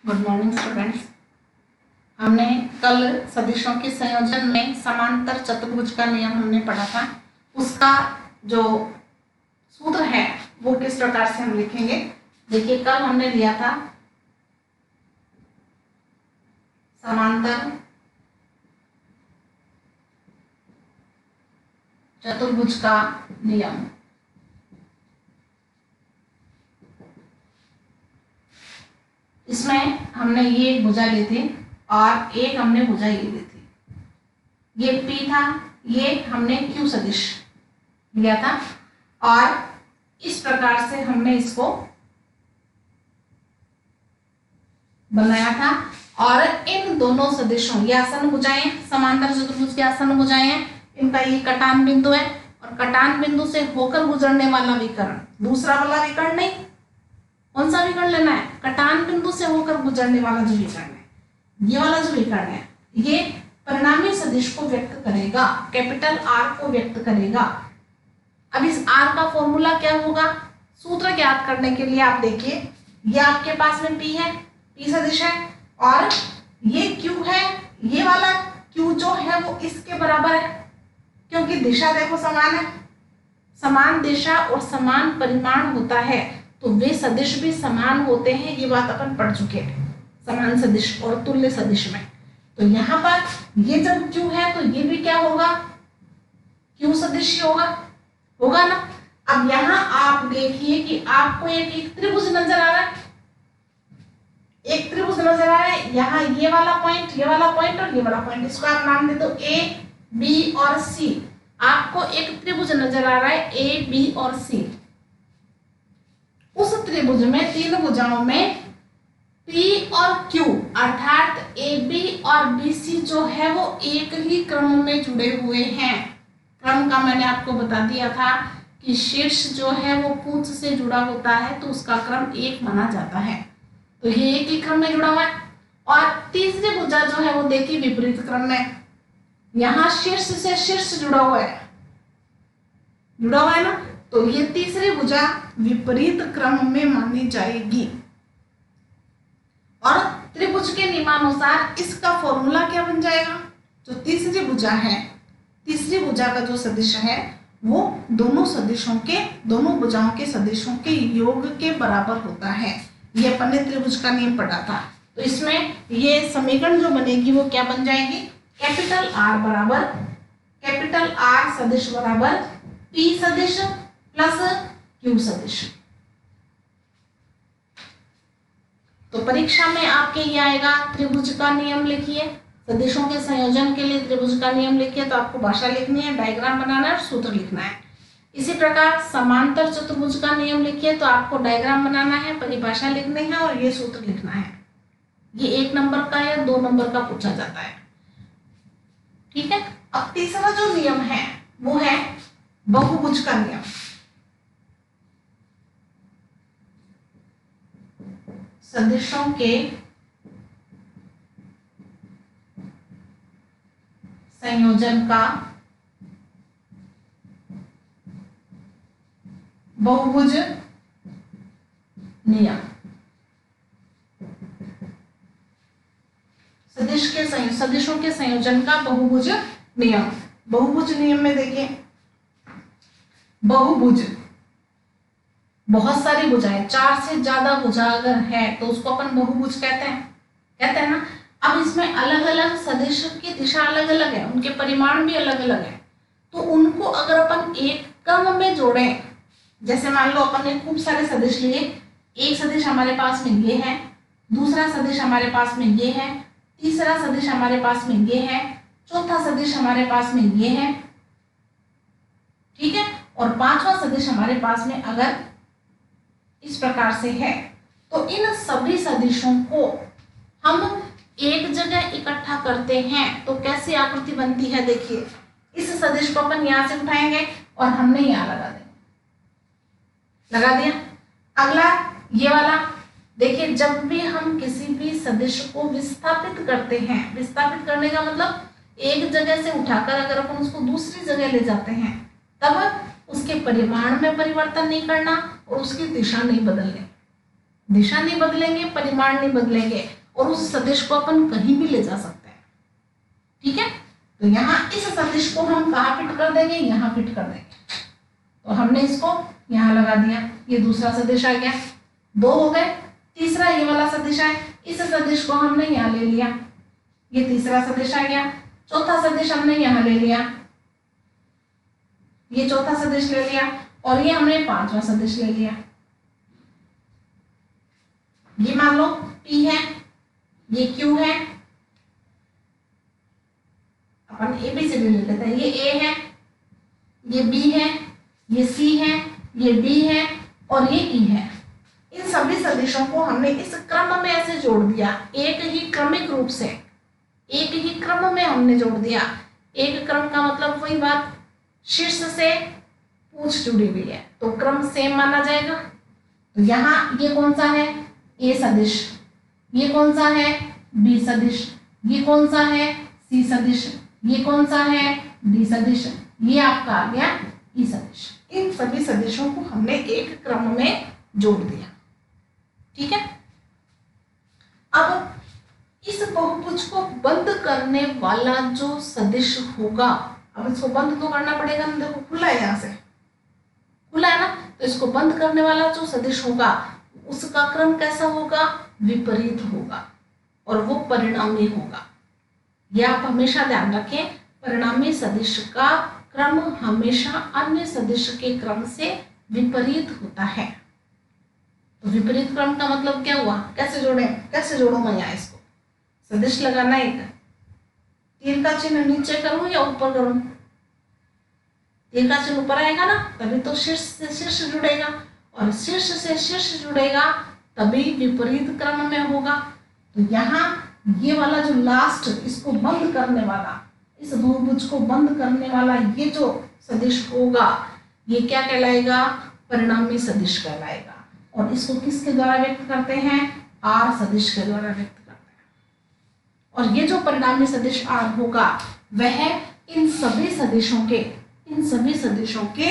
Good morning students. हमने कल सदिशों के संयोजन में समांतर चतुर्भुज का नियम हमने पढ़ा था। उसका जो सूत्र है वो किस प्रकार से हम लिखेंगे, देखिए कल हमने लिया था समांतर चतुर्भुज का नियम। इसमें हमने ये एक भुजा ली थी और एक हमने भुजा ये ली थी। ये P था, ये हमने Q सदिश लिया था और इस प्रकार से हमने इसको बनाया था। और इन दोनों सदिशों, ये आसन भुजाएं, समांतर चतुर्भुज के आसन भुजाएं हैं, इनका ये कटान बिंदु है और कटान बिंदु से होकर गुजरने वाला विकर्ण, दूसरा वाला विकर्ण नहीं, कौन सा विकर्ण लेना है, कटान बिंदु से होकर गुजरने वाला जो विकर्ण है, ये वाला जो विकर्ण है, ये परिणामी सदिश को व्यक्त करेगा, कैपिटल R को व्यक्त करेगा। अब इस R का फॉर्मूला क्या होगा, सूत्र ज्ञात करने के लिए आप देखिए, ये आपके पास में P है, P सदिश है और ये Q है, ये वाला Q जो है वो इसके बराबर है, क्योंकि दिशा देखो समान है, समान दिशा और समान परिमाण होता है तो वे सदिश भी समान होते हैं। ये बात अपन पढ़ चुके हैं समान सदिश और तुल्य सदिश में। तो यहाँ पर ये जब Q है तो ये भी क्या होगा, Q सदिश ही होगा ना। अब यहाँ आप देखिए कि आपको एक त्रिभुज नजर आ रहा है, एक त्रिभुज नजर आ रहा है, यहाँ ये वाला पॉइंट, ये वाला पॉइंट और ये वाला पॉइंट, इसको आप नाम दे दो A, B और C। आपको एक त्रिभुज नजर आ रहा है A, B और C। उस त्रिभुज में तीन भुजाओं में P और Q अर्थात AB और BC जो है वो एक ही क्रम में जुड़े हुए हैं। क्रम का मैंने आपको बता दिया था कि शीर्ष जो है वो पूंछ से जुड़ा होता है तो उसका क्रम एक माना जाता है, तो ये एक ही क्रम में जुड़ा हुआ है। और तीसरी भुजा जो है वो देखिए विपरीत क्रम में, यहाँ शीर्ष से शीर्ष जुड़ा हुआ है ना, तो ये तीसरी भुजा विपरीत क्रम में मानी जाएगी। और त्रिभुज के नियमानुसार इसका फॉर्मूला क्या बन जाएगा, जो तीसरी भुजा है, तीसरी भुजा का जो सदिश है वो दोनों सदिशों के, दोनों भुजाओं के सदिशों के योग के बराबर होता है। ये अपन ने त्रिभुज का नियम पढ़ा था। तो इसमें ये समीकरण जो बनेगी वो क्या बन जाएगी, कैपिटल R बराबर, कैपिटल R सदिश बराबर P सदिश प्लस Q सदिश। तो परीक्षा में आपके ये आएगा त्रिभुज का नियम लिखिए, सदिशों के संयोजन के लिए त्रिभुज का नियम लिखिए, तो आपको भाषा लिखनी है, डायग्राम बनाना है और सूत्र लिखना है। इसी प्रकार समांतर चतुर्भुज का नियम लिखिए, तो आपको डायग्राम बनाना है, परिभाषा लिखनी है और ये सूत्र लिखना है। ये 1 नंबर का या 2 नंबर का पूछा जाता है, ठीक है। अब तीसरा जो नियम है वो है बहुभुज का नियम। सदिशों के संयोजन का बहुभुज नियम। सदिशों के संयोजन का बहुभुज नियम। बहुभुज नियम में देखिए, बहुभुज बहुत सारी भुजाएं, 4 से ज्यादा भुजा अगर है तो उसको अपन बहुभुज कहते हैं ना। अब इसमें अलग अलग सदिश की दिशा अलग अलग है, उनके परिमाण भी अलग अलग है, तो उनको अगर अपन एक क्रम में जोड़ें, जैसे मान लो अपन ने खूब सारे सदिश लिए, एक सदिश हमारे पास में ये है, दूसरा सदिश हमारे पास में ये है, तीसरा सदिश हमारे पास में ये है, चौथा सदिश हमारे पास में ये है, ठीक है, और पांचवा सदिश हमारे पास में अगर इस प्रकार से है, तो इन सभी सदिशों को हम एक जगह इकट्ठा करते हैं तो कैसी आकृति बनती है, देखिए इस सदिश को अपन यहां से उठाएंगे और हमने यहां लगा दिया। अगला ये वाला देखिए, जब भी हम किसी भी सदिश को विस्थापित करते हैं, विस्थापित करने का मतलब एक जगह से उठाकर अगर अपन उसको दूसरी जगह ले जाते हैं तब उसके परिमाण में परिवर्तन नहीं करना और उसकी दिशा नहीं बदलनी, दिशा नहीं बदलेंगे, परिमाण नहीं बदलेंगे, और उस सदिश को अपन कहीं भी ले जा सकते हैं। ठीक है, तो यहाँ इस सदिश को हम कहाँ फिट कर देंगे, यहाँ फिट कर देंगे। तो हमने इसको यहाँ लगा दिया, ये दूसरा सदिश आ गया, 2 हो गए। तीसरा ये वाला सदिश है, इस सदिश को हमने यहाँ ले लिया, ये तीसरा सदिश आ गया। चौथा सदिश हमने यहाँ ले लिया, ये चौथा सदिश ले लिया, और ये हमने 5वां सदिश ले लिया। ये मान लो P है, ये Q है, अपन ABCD ले लेते हैं। ये A है, ये B है, ये C है, ये D है, और ये E है। इन सभी सदिशों को हमने इस क्रम में ऐसे जोड़ दिया, एक ही क्रमिक रूप से, एक ही क्रम में हमने जोड़ दिया। एक क्रम का मतलब वही बात, शीर्ष से पूंछ जुड़ी हुई है, तो क्रम सेम माना जाएगा। तो यहाँ ये कौन सा है, A सदिश, ये कौन सा है, B सदिश, ये कौन सा है, C सदिश, ये कौन सा है, D सदिश, ये आपका आ गया E सदिश। इन सभी सदिशों को हमने एक क्रम में जोड़ दिया। ठीक है, अब इस बहुभुज को बंद करने वाला जो सदिश होगा, अब इसको बंद तो करना पड़ेगा ना, देखो खुला है, यहाँ से खुला है ना, तो इसको बंद करने वाला जो सदिश होगा उसका क्रम कैसा होगा, विपरीत होगा, और वो परिणामी होगा। यह आप हमेशा ध्यान रखें, परिणामी सदिश का क्रम हमेशा अन्य सदिश के क्रम से विपरीत होता है। तो विपरीत क्रम का मतलब क्या हुआ, कैसे जोड़े, कैसे जोड़ू मैं यहाँ इसको, सदिश लगाना एक, तीर का चिन्ह नीचे करूं या ऊपर करूं, तीर का चिन्ह ऊपर आएगा ना, तभी तो शीर्ष से शीर्ष जुड़ेगा, और शीर्ष से शीर्ष जुड़ेगा तभी विपरीत क्रम में होगा। तो यहाँ ये वाला जो लास्ट, इसको बंद करने वाला, इस बहुभुज को बंद करने वाला ये जो सदिश होगा, ये क्या कहलाएगा, परिणामी सदिश कहलाएगा। और इसको किसके द्वारा व्यक्त करते हैं, R सदिश के द्वारा व्यक्त करते हैं। और ये जो परिणामी सदिश R होगा वह इन सभी सदिशों के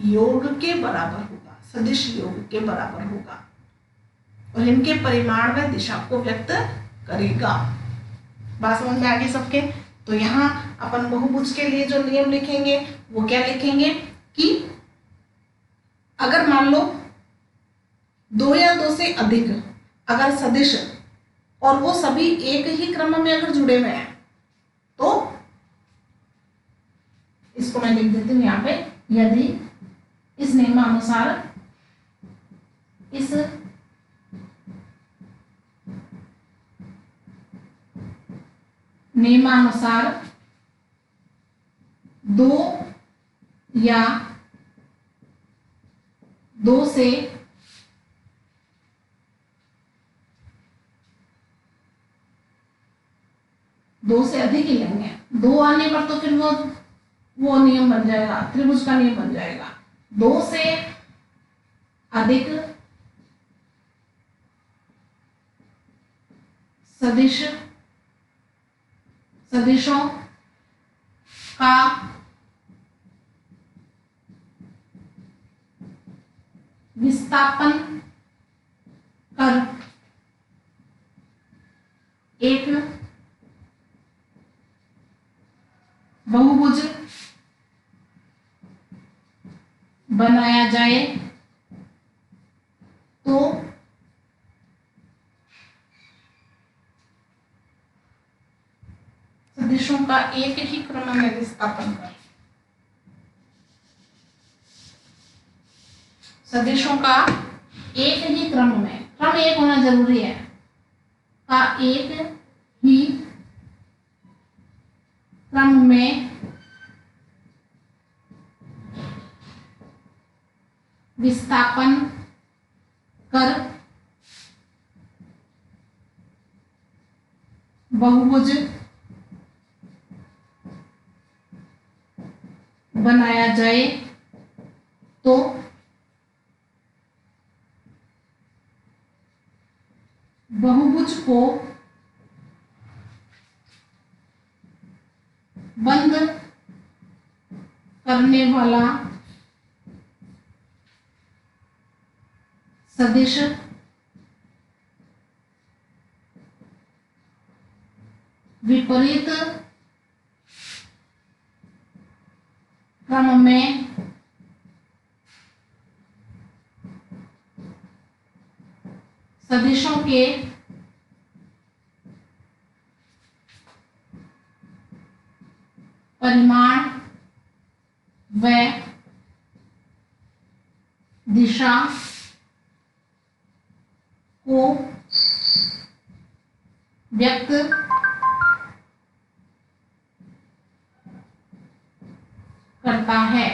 योग के बराबर होगा, सदिश योग के बराबर होगा, और इनके परिमाण व दिशा को व्यक्त करेगा। बात समझ में आ गई सबके। तो यहाँ अपन बहुभुज के लिए जो नियम लिखेंगे वो क्या लिखेंगे कि अगर मान लो 2 या 2 से अधिक अगर सदिश, और वो सभी एक ही क्रम में अगर जुड़े हुए हैं, तो इसको मैं लिख देती हूँ यहाँ पे, यदि इस नियमानुसार, इस नियमानुसार 2 या 2 से अधिक ही लेंगे, 2 आने पर तो फिर वो नियम बन जाएगा, त्रिभुज का नियम बन जाएगा। 2 से अधिक सदिशों का विस्थापन कर एक बहुभुज बनाया जाए, तो सदिशों का एक ही क्रम में विस्थापन कर, सदिशों का एक ही क्रम में, क्रम एक होना जरूरी है, का एक ही क्रम में विस्थापन कर बहुभुज बनाया जाए, तो बहुभुज को बंद करने वाला सदिश विपरीत क्रम में सदिशों के परिमाण व दिशा को व्यक्त करता है।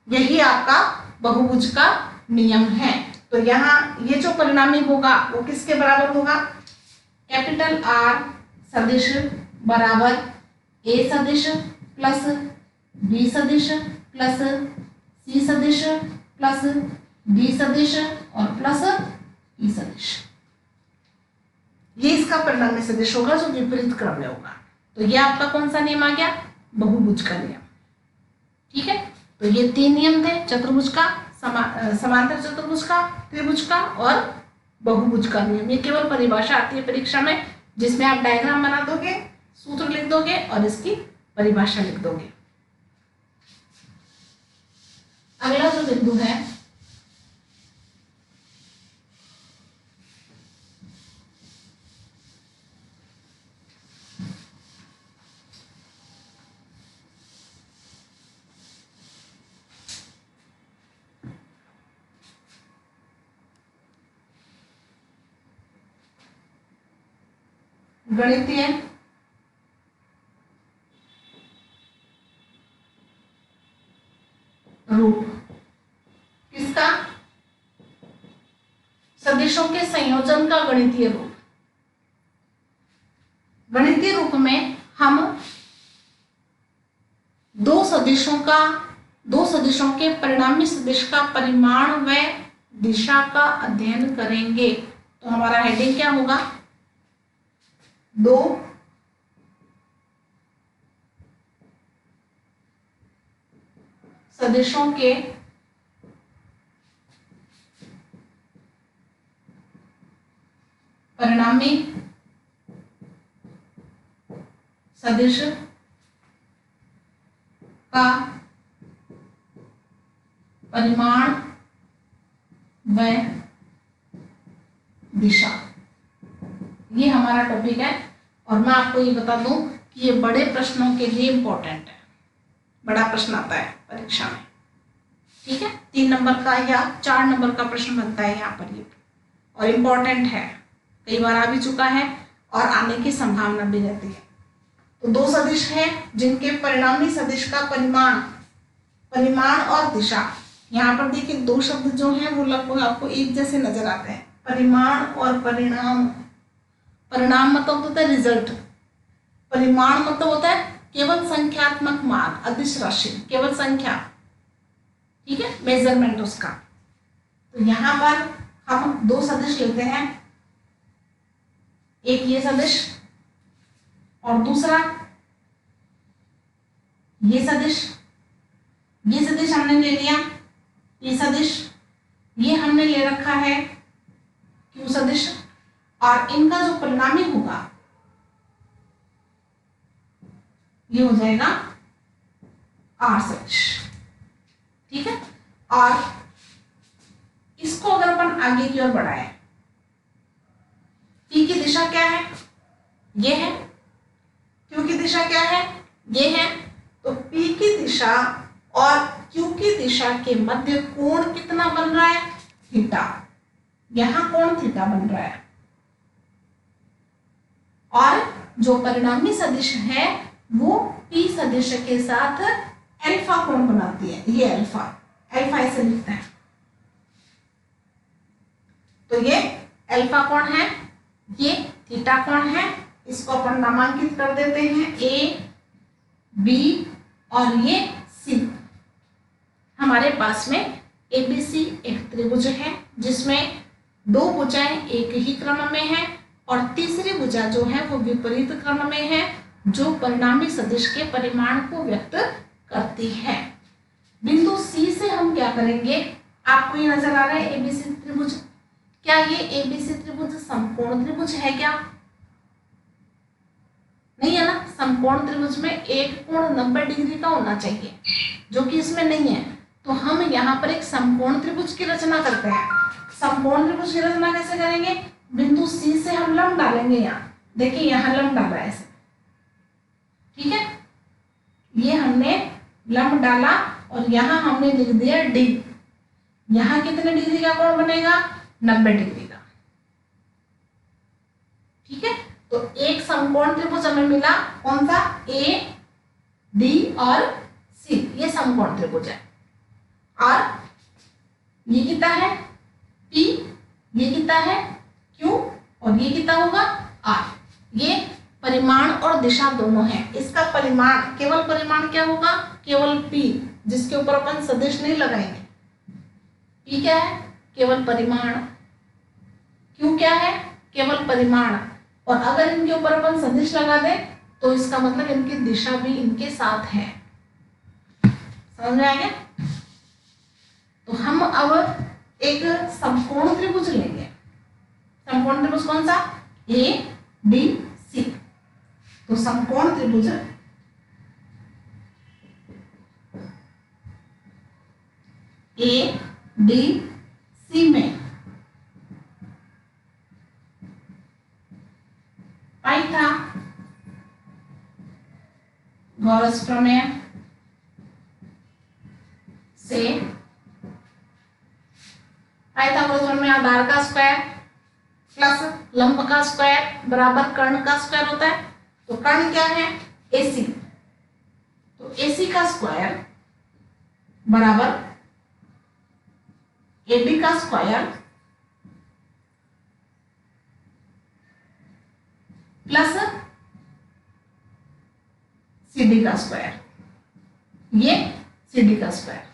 यही आपका बहुभुज का नियम है। तो यहाँ ये जो परिणामी होगा वो किसके बराबर होगा? कैपिटल आर सदिश बराबर ए सदिश प्लस बी सदिश प्लस सी सदिश प्लस डी सदिश और प्लस ई सदिश। ये इसका परिणामी सदिश होगा जो विपरीत क्रम में होगा। तो ये आपका कौन सा नियम आ गया? बहुभुज का नियम। ठीक है, तो ये 3 नियम थे, चतुर्भुज का, समांतर चतुर्भुज का, त्रिभुज का और बहुभुज का नियम। ये केवल परिभाषा आती है परीक्षा में, जिसमें आप डायग्राम बना दोगे, सूत्र लिख दोगे और इसकी परिभाषा लिख दोगे। अगला जो बिंदु है गणितीय रूप। किसका? सदिशों के संयोजन का गणितीय रूप। गणितीय रूप में हम दो सदिशों के परिणामी सदिश का परिमाण व दिशा का अध्ययन करेंगे। तो हमारा हेडिंग क्या होगा? 2 सदिशों के परिणामी सदिश का परिमाण व दिशा, ये हमारा टॉपिक है। और मैं आपको ये बता दूं कि ये बड़े प्रश्नों के लिए इंपॉर्टेंट है, बड़ा प्रश्न आता है परीक्षा में। ठीक है, 3 नंबर का या 4 नंबर का प्रश्न बनता है यहाँ पर ये, और इम्पोर्टेंट है, कई बार आ भी चुका है और आने की संभावना भी रहती है। तो 2 सदिश है जिनके परिणामी सदिश का परिमाण और दिशा। यहाँ पर देखिए 2 शब्द जो हैं वो लगभग आपको एक जैसे नजर आते हैं, परिमाण और परिणाम। परिणाम मतलब होता है रिजल्ट, परिमाण मतलब होता है केवल संख्यात्मक मान, अदिश राशि, केवल संख्या। ठीक है, मेजरमेंट उसका। तो यहाँ पर हम 2 सदिश लेते हैं, एक ये सदिश और दूसरा ये सदिश। ये सदिश हमने ले लिया, ये सदिश ये हमने ले रखा है क्यू सदिश, और इनका जो परिणामी होगा ये हो जाएगा आर सदिश। ठीक है, और इसको अगर अपन आगे की ओर बढ़ाएं, पी की दिशा क्या है? ये है। क्यू की दिशा क्या है? ये है। तो पी की दिशा और क्यू की दिशा के मध्य कोण कितना बन रहा है? थीटा। यहां कोण थीटा बन रहा है, और जो परिणामी सदिश है वो पी सदिश के साथ अल्फा कोण बनाती है। ये अल्फा ऐसे लिखते हैं। तो ये अल्फा कोण है, ये थीटा कोण है। इसको अपन नामांकित कर देते हैं ए, बी और ये सी। हमारे पास में एबीसी एक त्रिभुज है जिसमें 2 भुजाएं एक ही क्रम में है और तीसरी भुजा जो है वो विपरीत क्रम में है, जो परिणामी सदिश के परिमाण को व्यक्त करती है। बिंदु सी से हम क्या करेंगे? आपको ये नजर आ रहा है एबीसी त्रिभुज। क्या ये एबीसी त्रिभुज संपूर्ण त्रिभुज है क्या? समकोण त्रिभुज में एक कोण 90 डिग्री का होना चाहिए, जो कि इसमें नहीं है। तो हम यहाँ पर एक समकोण त्रिभुज की रचना करते हैं। समकोण त्रिभुज की रचना कैसे करेंगे? बिंदु सी से हम लंब डालेंगे। यहाँ देखिए, यहाँ लंब डाला है ऐसे, ठीक है, ये हमने लंब डाला और यहाँ हमने लिख दिया डी। यहाँ कितने डिग्री का कोण बनेगा? 90 डिग्री का, ठीक है। तो एक समकोण त्रिभुज हमें मिला, कौन सा? ए, डी और सी, ये समकोण त्रिभुज है। और ये कितना है? पी, ये कितना है? क्यू, और ये कितना होगा? आर। ये परिमाण और दिशा दोनों है। इसका परिमाण, केवल परिमाण क्या होगा? केवल पी, जिसके ऊपर अपन सदिश नहीं लगाएंगे। पी क्या है? केवल परिमाण। क्यू क्या है? केवल परिमाण। और अगर इनके ऊपर अपन सदिश लगा दें तो इसका मतलब इनकी दिशा भी इनके साथ है। समझ में आ गया? तो हम अब एक समकोण त्रिभुज लेंगे। समकोण त्रिभुज कौन सा? ए, डी, सी। तो समकोण त्रिभुज ए, डी, सी में पाइथागोरस प्रमेय से, पाइथागोरस प्रमेय आधार का स्क्वायर प्लस लंब का स्क्वायर बराबर कर्ण का स्क्वायर होता है। तो कर्ण क्या है? AC। तो AC का स्क्वायर बराबर AB का स्क्वायर प्लस CD का स्क्वायर, ये CD का स्क्वायर।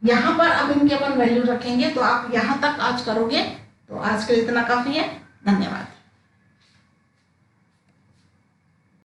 यहां पर अब इनके अपन वैल्यू रखेंगे। तो आप यहां तक आज करोगे तो आज के लिए इतना काफी है। धन्यवाद।